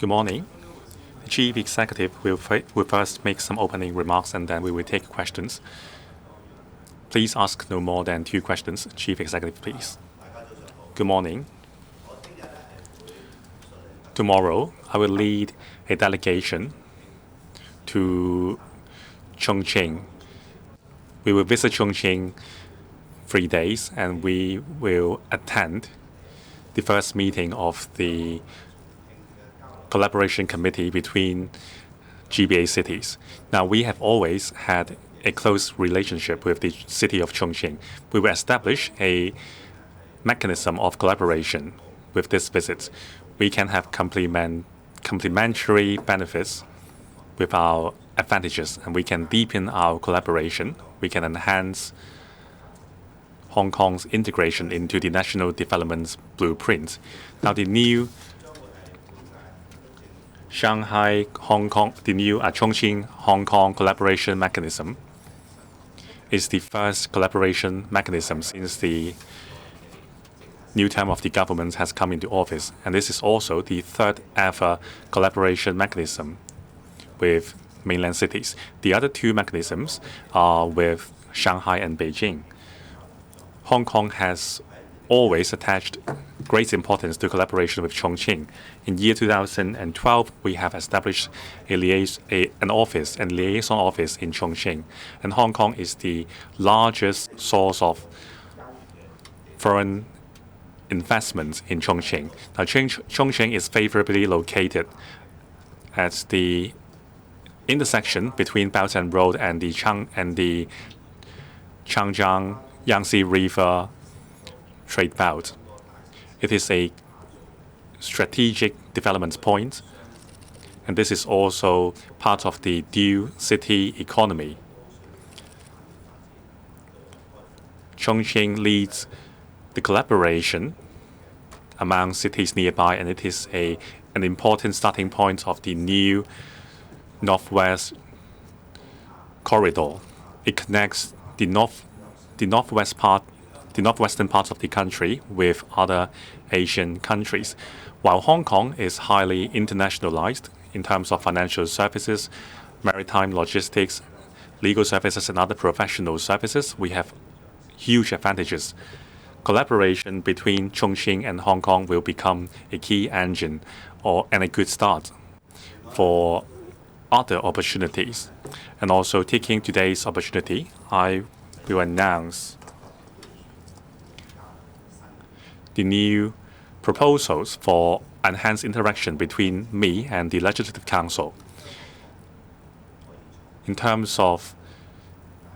Good morning. The Chief Executive will first make some opening remarks and then we will take questions. Please ask no more than 2 questions. Chief Executive, please. Good morning. Tomorrow, I will lead a delegation to Chongqing. We will visit Chongqing 3 days and we will attend the first meeting of the collaboration committee between GBA cities. Now, we have always had a close relationship with the city of Chongqing. We will establish a mechanism of collaboration with this visit. We can have complementary benefits with our advantages, and we can deepen our collaboration. We can enhance Hong Kong's integration into the national development blueprint. Now, the new Chongqing Hong Kong collaboration mechanism is the first collaboration mechanism since the new term of the government has come into office. And this is also the 3rd ever collaboration mechanism with mainland cities. The other 2 mechanisms are with Shanghai and Beijing. Hong Kong has always attached great importance to collaboration with Chongqing. In year 2012, we have established a liaison office in Chongqing. And Hong Kong is the largest source of foreign investments in Chongqing. Now, Chongqing is favorably located at the intersection between Belt and Road and the Changjiang Yangtze River trade belt. It is a strategic development point, and this is also part of the dual city economy. Chongqing leads the collaboration among cities nearby, and it is an important starting point of the new Northwest corridor. It connects the northwestern part of the country with other Asian countries. While Hong Kong is highly internationalized in terms of financial services, maritime logistics, legal services, and other professional services, we have huge advantages. Collaboration between Chongqing and Hong Kong will become a key engine and a good start for other opportunities. And also, taking today's opportunity, I will announce the new proposals for enhanced interaction between me and the Legislative Council. In terms of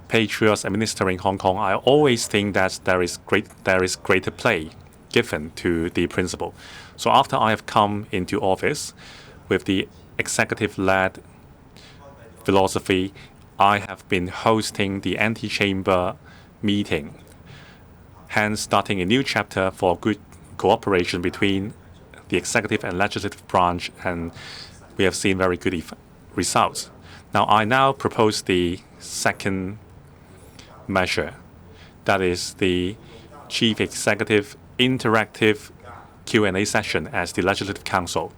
patriots administering Hong Kong, I always think that there is greater play given to the principle. So after I have come into office with the executive-led philosophy, I have been hosting the anti-chamber meeting, hence starting a new chapter for good cooperation between the executive and legislative branch, and we have seen very good results. Now, I propose the second measure, that is the Chief Executive interactive Q&A session as the Legislative Council.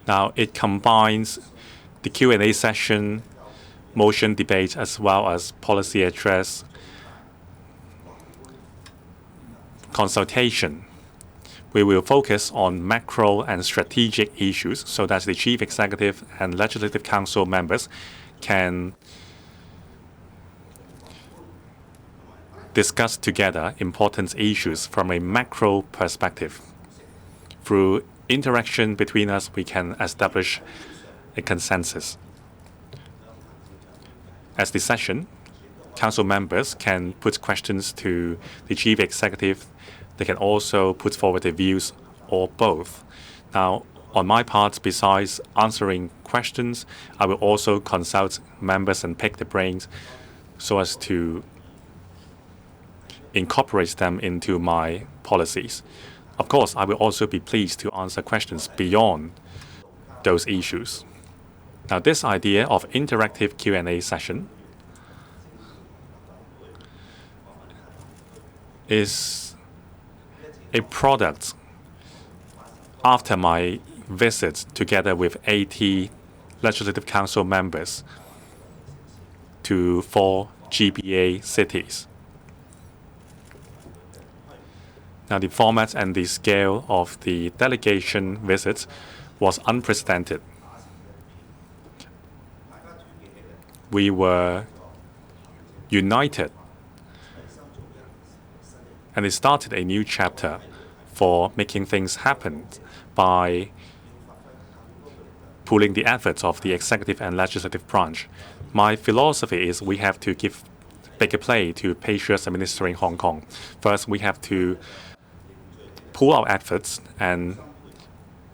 Now, it combines the Q&A session, motion debate, as well as policy address, consultation. We will focus on macro and strategic issues so that the Chief Executive and Legislative Council members can discuss together important issues from a macro perspective. Through interaction between us, we can establish a consensus. As the session, Council members can put questions to the Chief Executive. They can also put forward their views or both. Now, on my part, besides answering questions, I will also consult members and pick their brains so as to incorporate them into my policies. Of course, I will also be pleased to answer questions beyond those issues. Now, this idea of interactive Q&A session is a product after my visit together with 80 Legislative Council members to 4 GBA cities. Now, the format and the scale of the delegation visits was unprecedented. We were united, and it started a new chapter for making things happen by pooling the efforts of the executive and legislative branch. My philosophy is we have to give bigger play to patriots administering Hong Kong. First, we have to pool our efforts and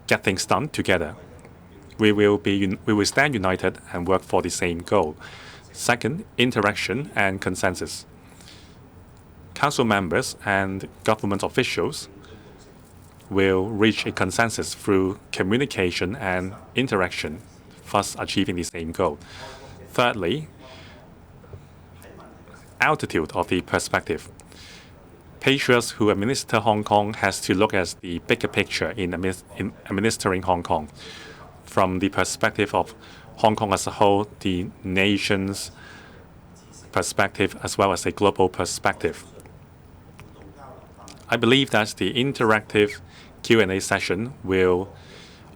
get things done together. We will stand united and work for the same goal. Second, interaction and consensus. Council members and government officials will reach a consensus through communication and interaction, thus achieving the same goal. Thirdly, altitude of the perspective. Patriots who administer Hong Kong has to look at the bigger picture in administering Hong Kong. From the perspective of Hong Kong as a whole, the nation's perspective, as well as a global perspective. I believe that the interactive Q&A session will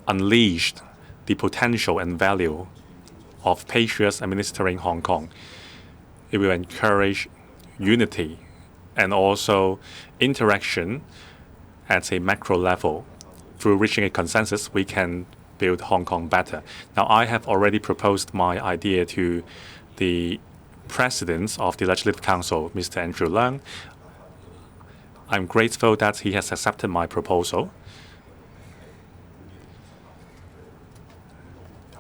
unleash the potential and value of patriots administering Hong Kong. It will encourage unity and also interaction at a macro level. Through reaching a consensus, we can build Hong Kong better. Now, I have already proposed my idea to the President of the Legislative Council, Mr. Andrew Leung. I'm grateful that he has accepted my proposal.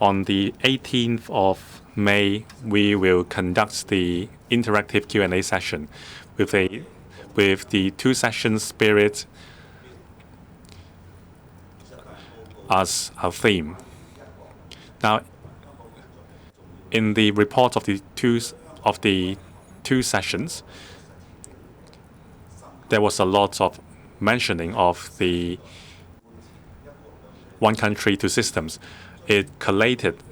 On the 18th of May, we will conduct the interactive Q&A session with the two-session spirit as our theme. Now, in the report of the two sessions, there was a lot of mentioning of the one country, two systems. It collated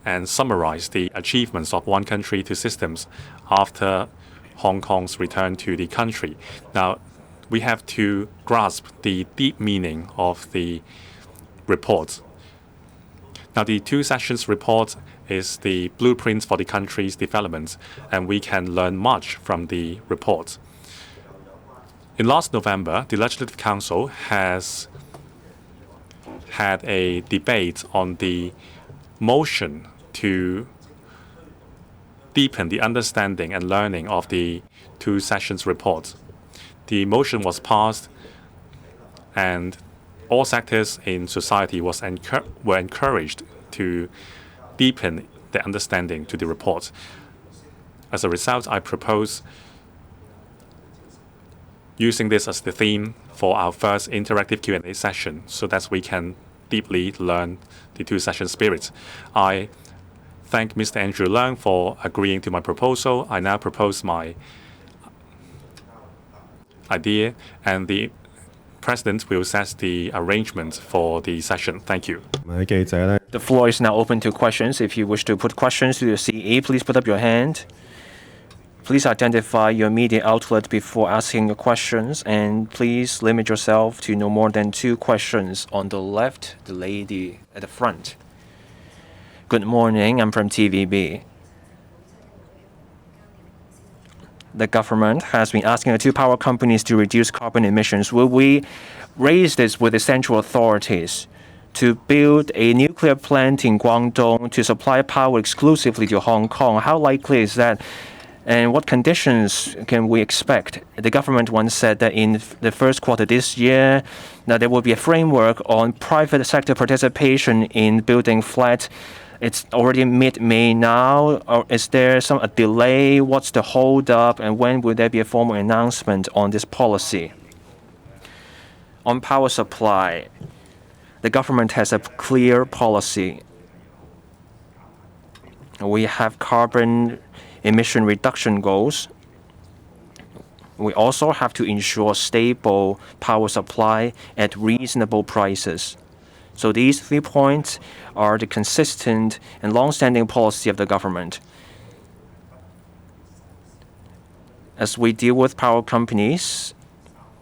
and summarized the achievements of one country, two systems after Hong Kong's return to the country. Now, we have to grasp the deep meaning of the report. Now, the two sessions report is the blueprint for the country's development, and we can learn much from the report. In last November, the Legislative Council has had a debate on the motion to deepen the understanding and learning of the two sessions report. The motion was passed, and all sectors in society were encouraged to deepen their understanding to the report. As a result, I propose using this as the theme for our first interactive Q&A session so that we can deeply learn the two-session spirit. I thank Mr. Andrew Leung for agreeing to my proposal. I now propose my idea, and the President will set the arrangement for the session. Thank you. The floor is now open to questions. If you wish to put questions to the CA, please put up your hand. Please identify your media outlet before asking your questions, and please limit yourself to no more than 2 questions. On the left, the lady at the front. Good morning, I'm from TVB. The government has been asking the 2 power companies to reduce carbon emissions. Will we raise this with the central authorities to build a nuclear plant in Guangdong to supply power exclusively to Hong Kong? How likely is that? And what conditions can we expect? The government once said that in the first quarter this year, now there will be a framework on private sector participation in building flats. It's already mid-May now, or is there a delay? What's the hold-up, and when will there be a formal announcement on this policy? On power supply, the government has a clear policy. We have carbon emission reduction goals. We also have to ensure stable power supply at reasonable prices. So these 3 points are the consistent and long-standing policy of the government. As we deal with power companies,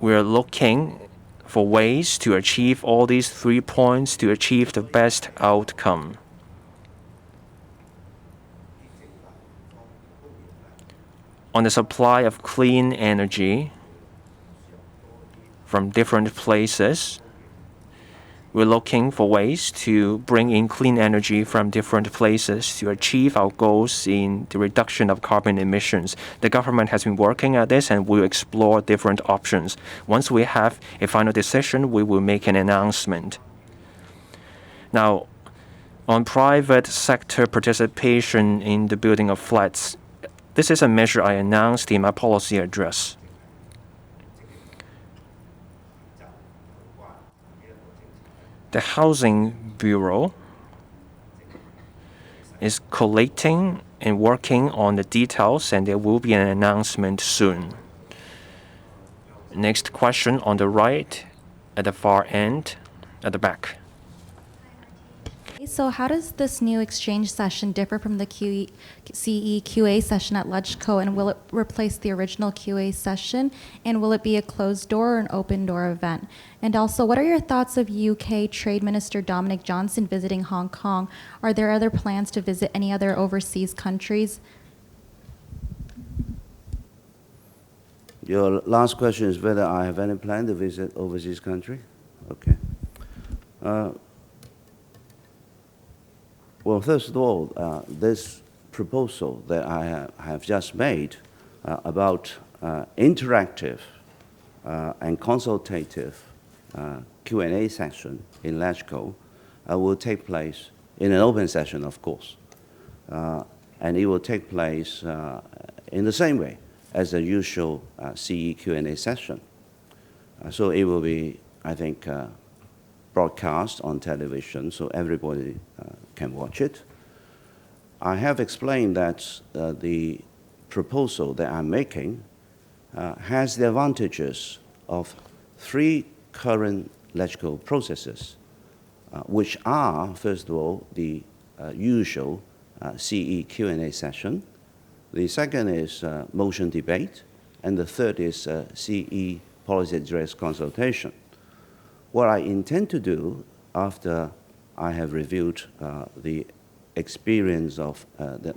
we are looking for ways to achieve all these 3 points to achieve the best outcome. On the supply of clean energy from different places, we're looking for ways to bring in clean energy from different places to achieve our goals in the reduction of carbon emissions. The government has been working at this and will explore different options. Once we have a final decision, we will make an announcement. Now, on private sector participation in the building of flats, this is a measure I announced in my policy address. The Housing Bureau is collating and working on the details, and there will be an announcement soon. Next question on the right, at the far end, at the back. So how does this new exchange session differ from the CE QA session at LegCo, and will it replace the original QA session, and will it be a closed door or an open door event? And also, what are your thoughts of UK Trade Minister Dominic Johnson visiting Hong Kong? Are there other plans to visit any other overseas countries? Your last question is whether I have any plan to visit overseas country? Okay. Well, first of all, this proposal that I have just made about interactive and consultative Q&A session in LegCo will take place in an open session, of course. And it will take place in the same way as the usual CE Q&A session. So it will be, I think, broadcast on television so everybody can watch it. I have explained that the proposal that I'm making has the advantages of 3 current LegCo processes, which are, first of all, the usual CE Q&A session. The second is motion debate, and the third is CE policy address consultation. What I intend to do after I have reviewed the experience of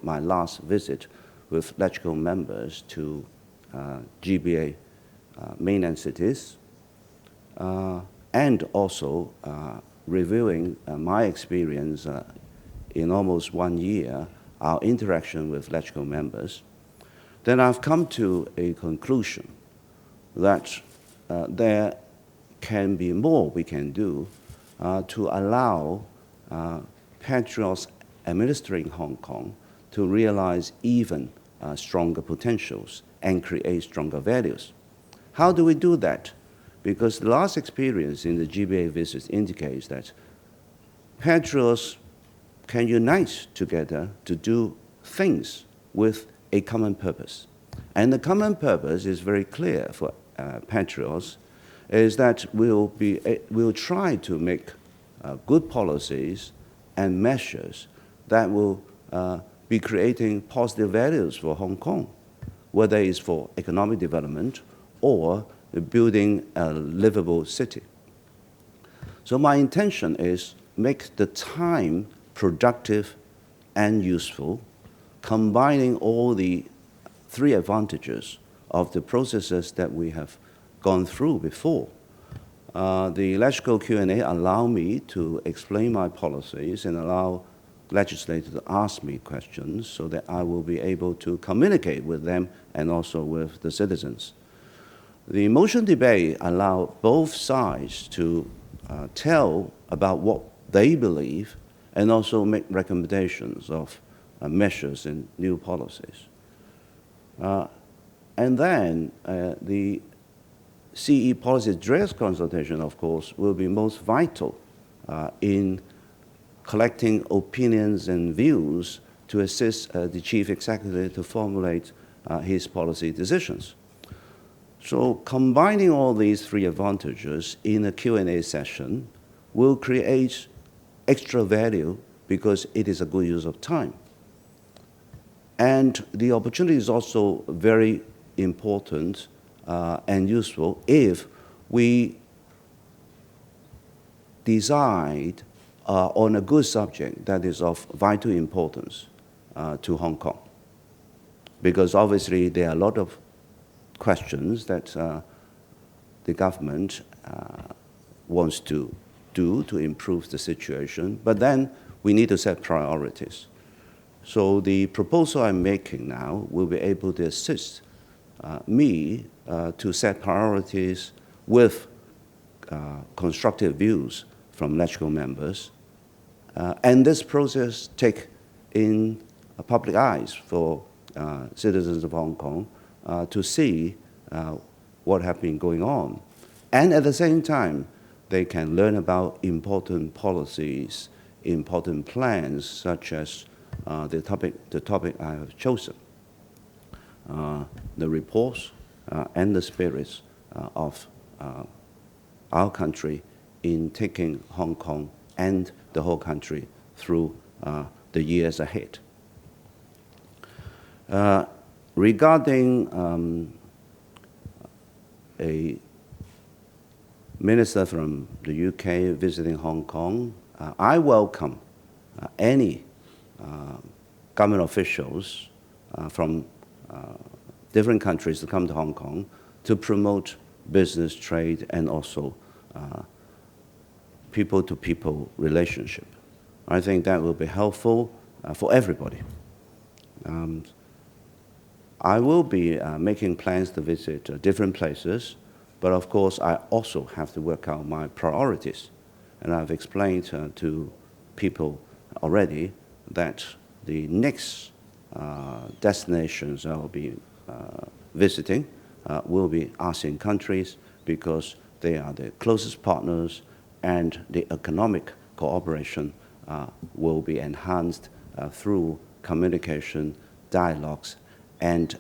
my last visit with LegCo members to GBA mainland cities, and also reviewing my experience in almost 1 year, our interaction with LegCo members, then I've come to a conclusion that there can be more we can do to allow patriots administering Hong Kong to realize even stronger potentials and create stronger values. How do we do that? Because the last experience in the GBA visits indicates that patriots can unite together to do things with a common purpose. And the common purpose is very clear for patriots, is that we'll try to make good policies and measures that will be creating positive values for Hong Kong, whether it's for economic development or building a livable city. So my intention is make the time productive and useful, combining all the 3 advantages of the processes that we have gone through before. The LegCo Q&A allow me to explain my policies and allow legislators to ask me questions so that I will be able to communicate with them and also with the citizens. The motion debate allow both sides to tell about what they believe and also make recommendations of measures and new policies. And then the CE policy address consultation, of course, will be most vital in collecting opinions and views to assist the Chief Executive to formulate his policy decisions. So combining all these three advantages in a Q&A session will create extra value because it is a good use of time. And the opportunity is also very important and useful if we decide on a good subject that is of vital importance to Hong Kong. Because obviously there are a lot of questions that the government wants to do to improve the situation, but then we need to set priorities. So the proposal I'm making now will be able to assist me to set priorities with constructive views from LegCo members. And this process take in public eyes for citizens of Hong Kong to see what has been going on. And at the same time, they can learn about important policies, important plans, such as the topic I have chosen, the reports and the spirits of our country in taking Hong Kong and the whole country through the years ahead. Regarding a minister from the UK visiting Hong Kong, I welcome any government officials from different countries to come to Hong Kong to promote business, trade, and also people-to-people relationship. I think that will be helpful for everybody. I will be making plans to visit different places, but of course I also have to work out my priorities. And I've explained to people already that the next destinations I will be visiting will be ASEAN countries because they are the closest partners and the economic cooperation will be enhanced through communication, dialogues, and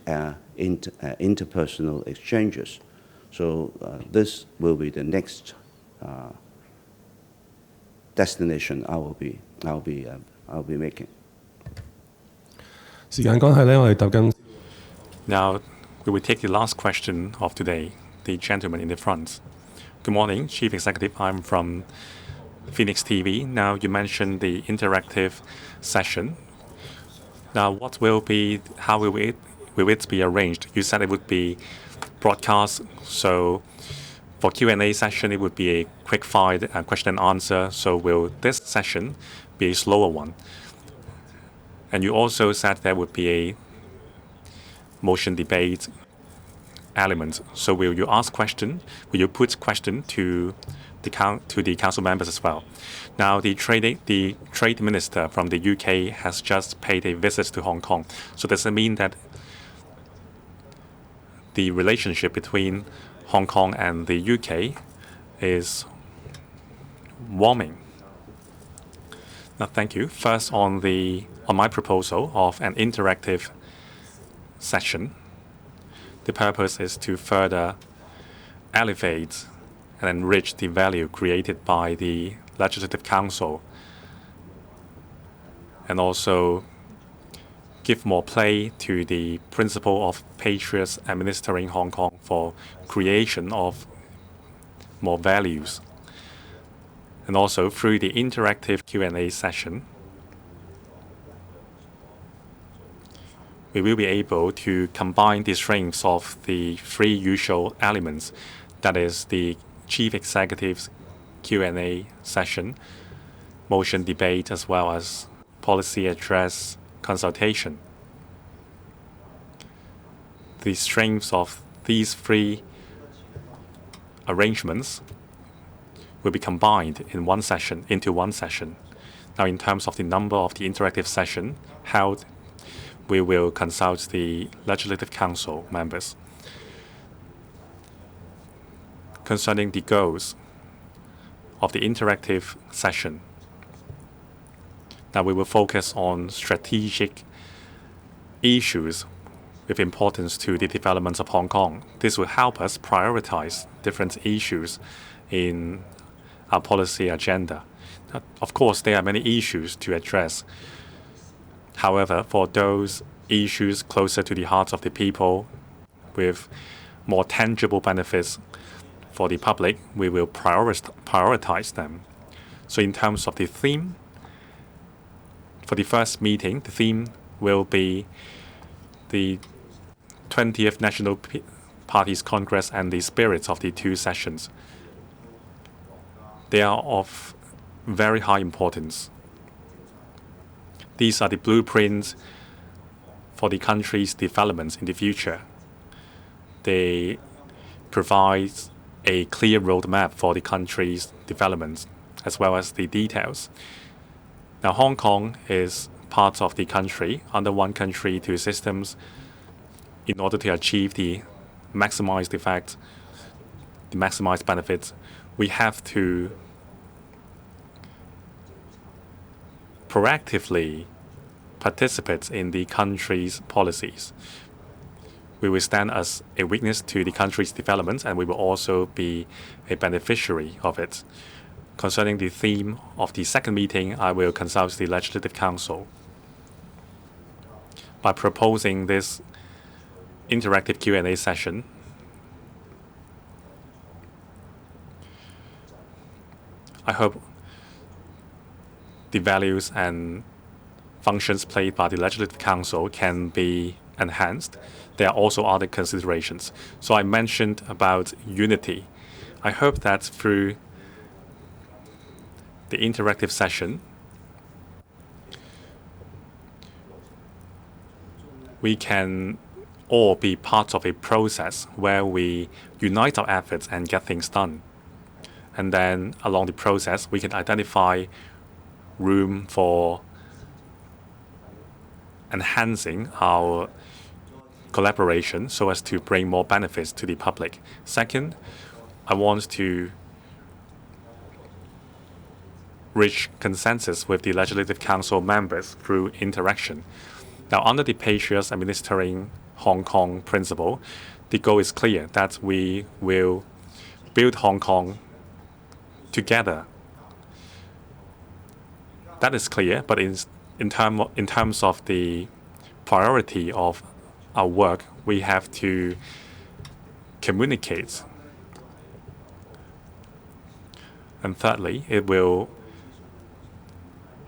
interpersonal exchanges. So this will be the next destination I'll be making. Now, we will take the last question of today, the gentleman in the front. Good morning, Chief Executive. I'm from Phoenix TV. Now, you mentioned the interactive session. Now, how will it be arranged? You said it would be broadcast, so for Q&A session, it would be a quick-fire question and answer. So will this session be a slower one? And you also said there would be a motion debate element. So will you ask question? Will you put question to the council members as well? Now, the trade minister from the UK has just paid a visit to Hong Kong. So does it mean that the relationship between Hong Kong and the UK is warming? Now, thank you. First, on my proposal of an interactive session, the purpose is to further elevate and enrich the value created by the Legislative Council and also give more play to the principle of patriots administering Hong Kong for creation of more values. And also through the interactive Q&A session, we will be able to combine the strengths of the three usual elements, that is the Chief Executive's Q&A session, motion debate, as well as policy address consultation. The strengths of these three arrangements will be combined into one session. Now, in terms of the number of the interactive session held, we will consult the Legislative Council members. Concerning the goals of the interactive session, now we will focus on strategic issues with importance to the development of Hong Kong. This will help us prioritize different issues in our policy agenda. Of course, there are many issues to address. However, for those issues closer to the hearts of the people with more tangible benefits for the public, we will prioritize them. So in terms of the theme, for the first meeting, the theme will be the 20th National Party's Congress and the spirits of the two sessions. They are of very high importance. These are the blueprints for the country's development in the future. They provide a clear roadmap for the country's development, as well as the details. Now, Hong Kong is part of the country under one country, two systems. In order to achieve the maximized effect, the maximized benefits, we have to proactively participate in the country's policies. We will stand as a witness to the country's development, and we will also be a beneficiary of it. Concerning the theme of the second meeting, I will consult the Legislative Council. By proposing this interactive Q&A session, I hope the values and functions played by the Legislative Council can be enhanced. There are also other considerations. So I mentioned about unity. I hope that through the interactive session, we can all be part of a process where we unite our efforts and get things done. And then along the process, we can identify room for enhancing our collaboration so as to bring more benefits to the public. Second, I want to reach consensus with the Legislative Council members through interaction. Now, under the Patriots Administering Hong Kong principle, the goal is clear that we will build Hong Kong together. That is clear, but in terms of the priority of our work, we have to communicate. And thirdly, it will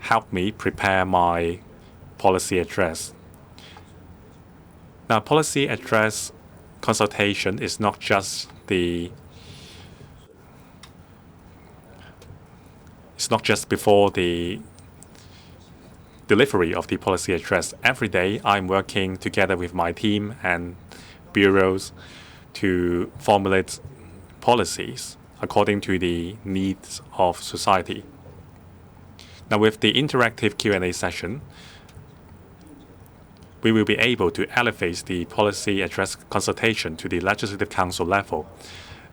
help me prepare my policy address. Now, policy address consultation is not just before the delivery of the policy address. Every day, I'm working together with my team and bureaus to formulate policies according to the needs of society. Now, with the interactive Q&A session, we will be able to elevate the policy address consultation to the Legislative Council level.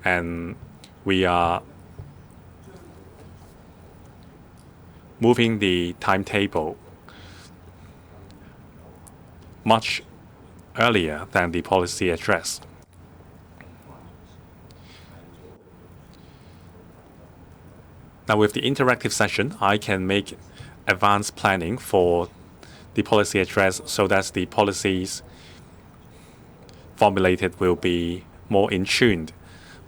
And we are moving the timetable much earlier than the policy address. Now, with the interactive session, I can make advanced planning for the policy address so that the policies formulated will be more in tune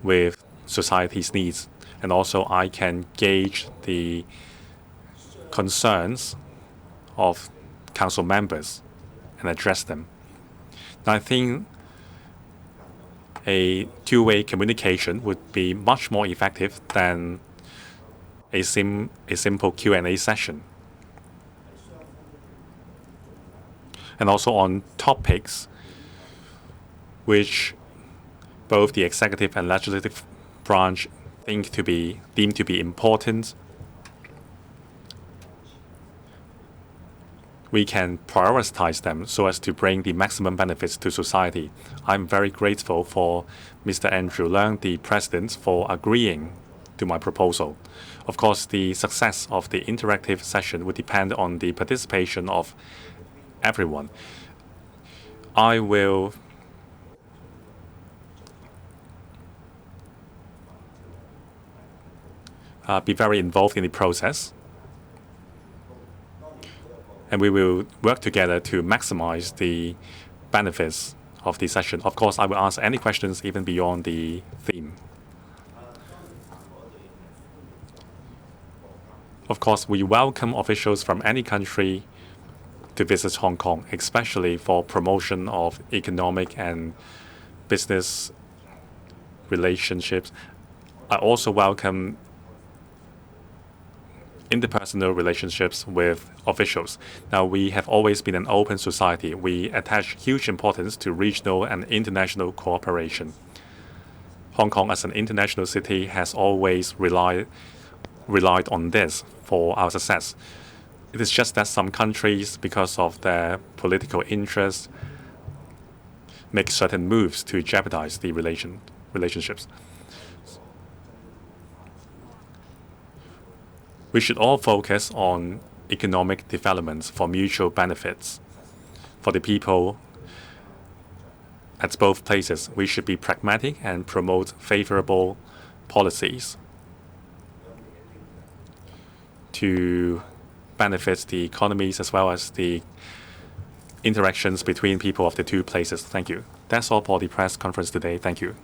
with society's needs. And also, I can gauge the concerns of council members and address them. Now, I think a two-way communication would be much more effective than a simple Q&A session. And also on topics which both the executive and legislative branch deemed to be important, we can prioritize them so as to bring the maximum benefits to society. I'm very grateful for Mr. Andrew Leung, the President, for agreeing to my proposal. Of course, the success of the interactive session would depend on the participation of everyone. I will be very involved in the process, and we will work together to maximize the benefits of the session. Of course, I will answer any questions even beyond the theme. Of course, we welcome officials from any country to visit Hong Kong, especially for promotion of economic and business relationships. I also welcome interpersonal relationships with officials. Now, we have always been an open society. We attach huge importance to regional and international cooperation. Hong Kong, as an international city, has always relied on this for our success. It is just that some countries, because of their political interests, make certain moves to jeopardize the relationships. We should all focus on economic developments for mutual benefits. For the people at both places, we should be pragmatic and promote favorable policies to benefit the economies as well as the interactions between people of the two places. Thank you. That's all for the press conference today. Thank you.